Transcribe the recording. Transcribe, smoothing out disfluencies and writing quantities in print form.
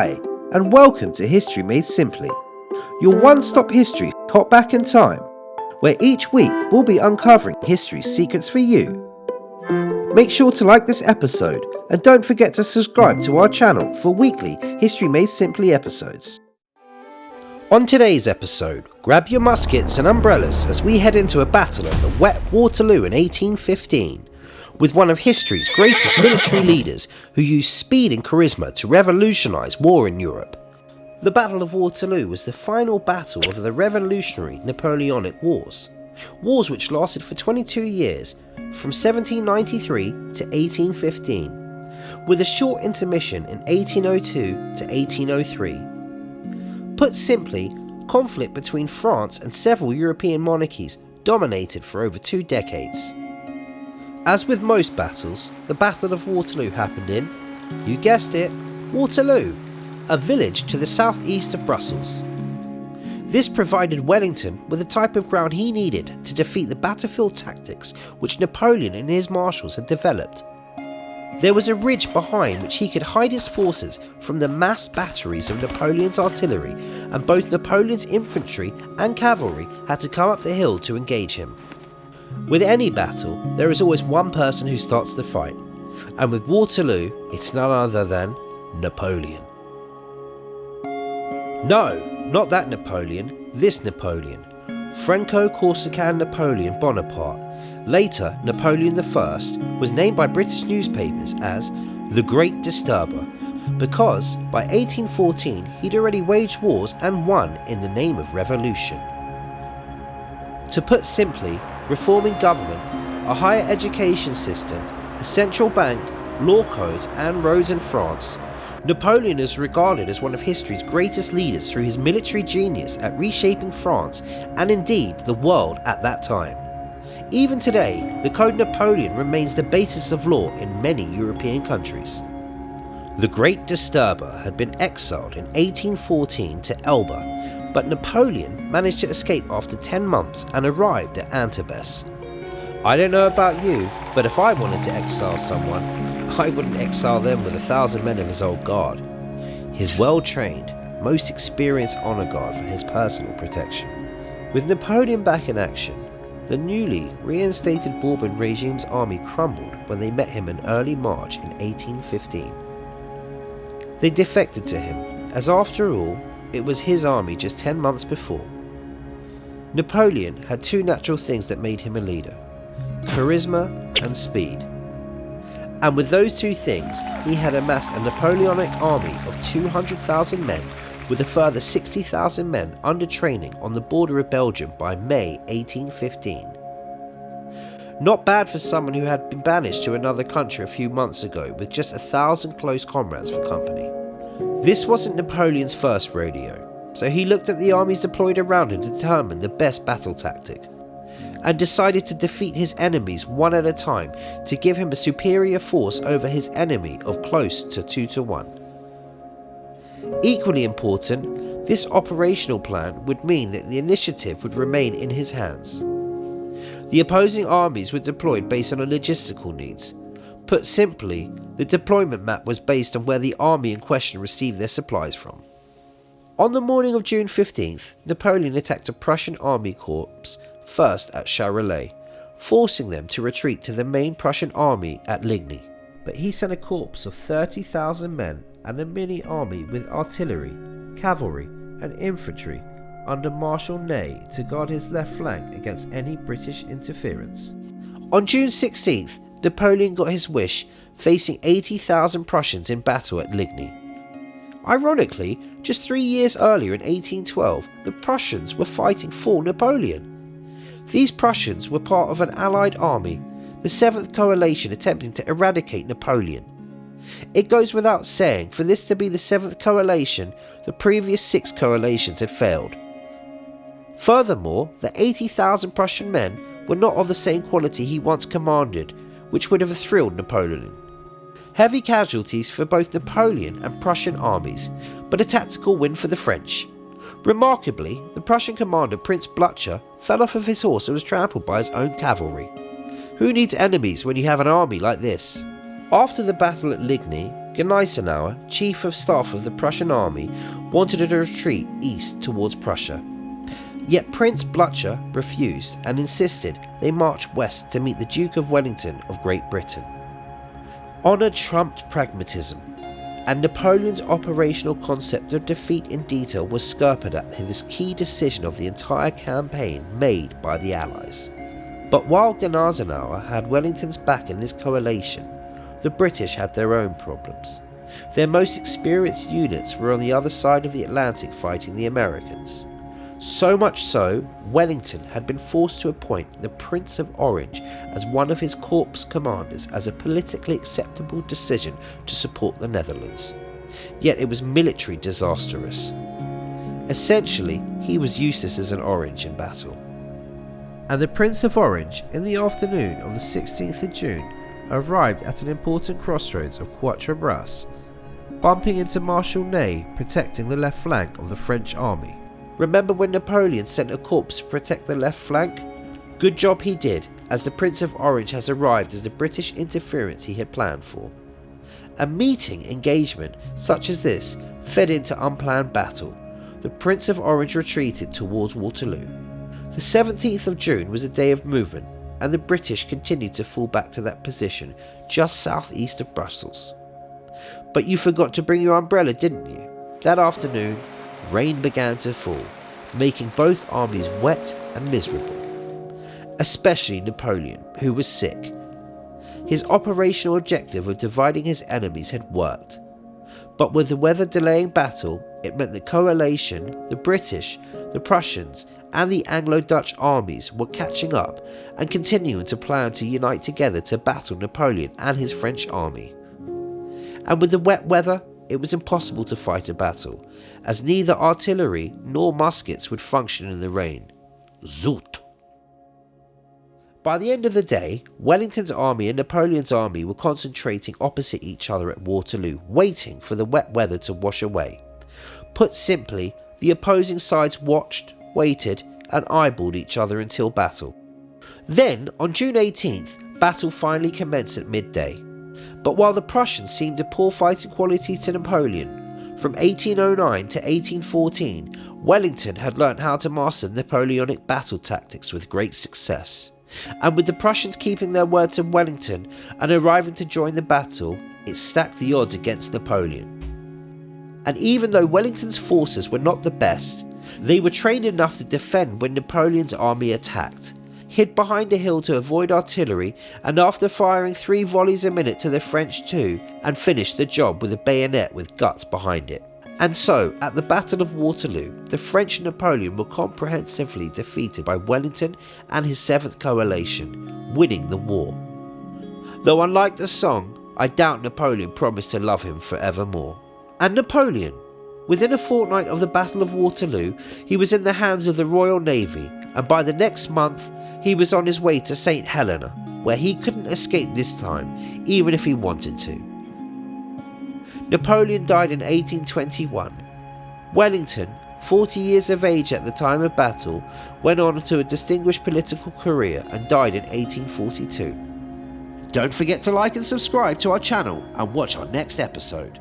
Hi, and welcome to History Made Simply, your one-stop history hop back in time, where each week we'll be uncovering history's secrets for you. Make sure to like this episode, and don't forget to subscribe to our channel for weekly History Made Simply episodes. On today's episode, grab your muskets and umbrellas as we head into a battle at the Wet Waterloo in 1815. With one of history's greatest military leaders who used speed and charisma to revolutionise war in Europe. The Battle of Waterloo was the final battle of the revolutionary Napoleonic Wars. Wars which lasted for 22 years, from 1793 to 1815, with a short intermission in 1802 to 1803. Put simply, conflict between France and several European monarchies dominated for over 2 decades. As with most battles, the Battle of Waterloo happened in, you guessed it, Waterloo, a village to the southeast of Brussels. This provided Wellington with the type of ground he needed to defeat the battlefield tactics which Napoleon and his marshals had developed. There was a ridge behind which he could hide his forces from the massed batteries of Napoleon's artillery, and both Napoleon's infantry and cavalry had to come up the hill to engage him. With any battle, there is always one person who starts the fight, and with Waterloo, it's none other than Napoleon. No, not that Napoleon, this Napoleon. Franco-Corsican Napoleon Bonaparte, later Napoleon I, was named by British newspapers as the Great Disturber, because by 1814 he'd already waged wars and won in the name of revolution. To put simply, reforming government, a higher education system, a central bank, law codes and roads in France, Napoleon is regarded as one of history's greatest leaders through his military genius at reshaping France and indeed the world at that time. Even today, the Code Napoleon remains the basis of law in many European countries. The Great Disturber had been exiled in 1814 to Elba, but Napoleon managed to escape after 10 months and arrived at Antibes. I don't know about you, but if I wanted to exile someone, I wouldn't exile them with 1,000 men of his old guard. His well-trained, most experienced honour guard for his personal protection. With Napoleon back in action, the newly reinstated Bourbon regime's army crumbled when they met him in early March in 1815. They defected to him, as after all, it was his army just 10 months before. Napoleon had 2 natural things that made him a leader: charisma and speed. And with those 2 things, he had amassed a Napoleonic army of 200,000 men with a further 60,000 men under training on the border of Belgium by May 1815. Not bad for someone who had been banished to another country a few months ago with just 1,000 close comrades for company. This wasn't Napoleon's first rodeo, so he looked at the armies deployed around him to determine the best battle tactic, and decided to defeat his enemies one at a time to give him a superior force over his enemy of close to 2 to 1. Equally important, this operational plan would mean that the initiative would remain in his hands. The opposing armies were deployed based on logistical needs. Put simply, the deployment map was based on where the army in question received their supplies from. On the morning of June 15th, Napoleon attacked a Prussian army corps first at Charolais, forcing them to retreat to the main Prussian army at Ligny. But he sent a corps of 30,000 men and a mini army with artillery, cavalry and infantry under Marshal Ney to guard his left flank against any British interference. On June 16th, Napoleon got his wish, facing 80,000 Prussians in battle at Ligny. Ironically, just 3 years earlier in 1812, the Prussians were fighting for Napoleon. These Prussians were part of an allied army, the 7th Coalition attempting to eradicate Napoleon. It goes without saying, for this to be the 7th Coalition, the previous 6 coalitions had failed. Furthermore, the 80,000 Prussian men were not of the same quality he once commanded, which would have thrilled Napoleon. Heavy casualties for both Napoleon and Prussian armies, but a tactical win for the French. Remarkably, the Prussian commander Prince Blucher fell off of his horse and was trampled by his own cavalry. Who needs enemies when you have an army like this? After the battle at Ligny, Gneisenau, chief of staff of the Prussian army, wanted a retreat east towards Prussia. Yet Prince Blucher refused and insisted they march west to meet the Duke of Wellington of Great Britain. Honour trumped pragmatism, and Napoleon's operational concept of defeat in detail was scuppered at this key decision of the entire campaign made by the Allies. But while Gneisenau had Wellington's back in this coalition, the British had their own problems. Their most experienced units were on the other side of the Atlantic fighting the Americans. So much so, Wellington had been forced to appoint the Prince of Orange as one of his corps commanders as a politically acceptable decision to support the Netherlands. Yet it was military disastrous. Essentially, he was useless as an Orange in battle. And the Prince of Orange, in the afternoon of the 16th of June, arrived at an important crossroads of Quatre Bras, bumping into Marshal Ney protecting the left flank of the French army. Remember when Napoleon sent a corps to protect the left flank? Good job he did, as the Prince of Orange has arrived as the British interference he had planned for. A meeting engagement such as this fed into unplanned battle. The Prince of Orange retreated towards Waterloo. The 17th of June was a day of movement, and the British continued to fall back to that position just southeast of Brussels. But you forgot to bring your umbrella, didn't you? That afternoon, rain began to fall, making both armies wet and miserable. Especially Napoleon, who was sick. His operational objective of dividing his enemies had worked. But with the weather delaying battle, it meant the coalition, the British, the Prussians, and the Anglo-Dutch armies were catching up and continuing to plan to unite together to battle Napoleon and his French army. And with the wet weather, it was impossible to fight a battle, as neither artillery nor muskets would function in the rain. Zoot! By the end of the day, Wellington's army and Napoleon's army were concentrating opposite each other at Waterloo, waiting for the wet weather to wash away. Put simply, the opposing sides watched, waited, and eyeballed each other until battle. Then, on June 18th, battle finally commenced at midday. But while the Prussians seemed a poor fighting quality to Napoleon, from 1809 to 1814, Wellington had learnt how to master Napoleonic battle tactics with great success. And with the Prussians keeping their word to Wellington and arriving to join the battle, it stacked the odds against Napoleon. And even though Wellington's forces were not the best, they were trained enough to defend when Napoleon's army attacked, hid behind a hill to avoid artillery, and after firing 3 volleys a minute to the French 2, and finished the job with a bayonet with guts behind it. And so, at the Battle of Waterloo, the French and Napoleon were comprehensively defeated by Wellington and his 7th Coalition, winning the war. Though unlike the song, I doubt Napoleon promised to love him forevermore. And Napoleon, within a fortnight of the Battle of Waterloo, he was in the hands of the Royal Navy, and by the next month, he was on his way to St. Helena, where he couldn't escape this time, even if he wanted to. Napoleon died in 1821. Wellington, 40 years of age at the time of battle, went on to a distinguished political career and died in 1842. Don't forget to like and subscribe to our channel and watch our next episode.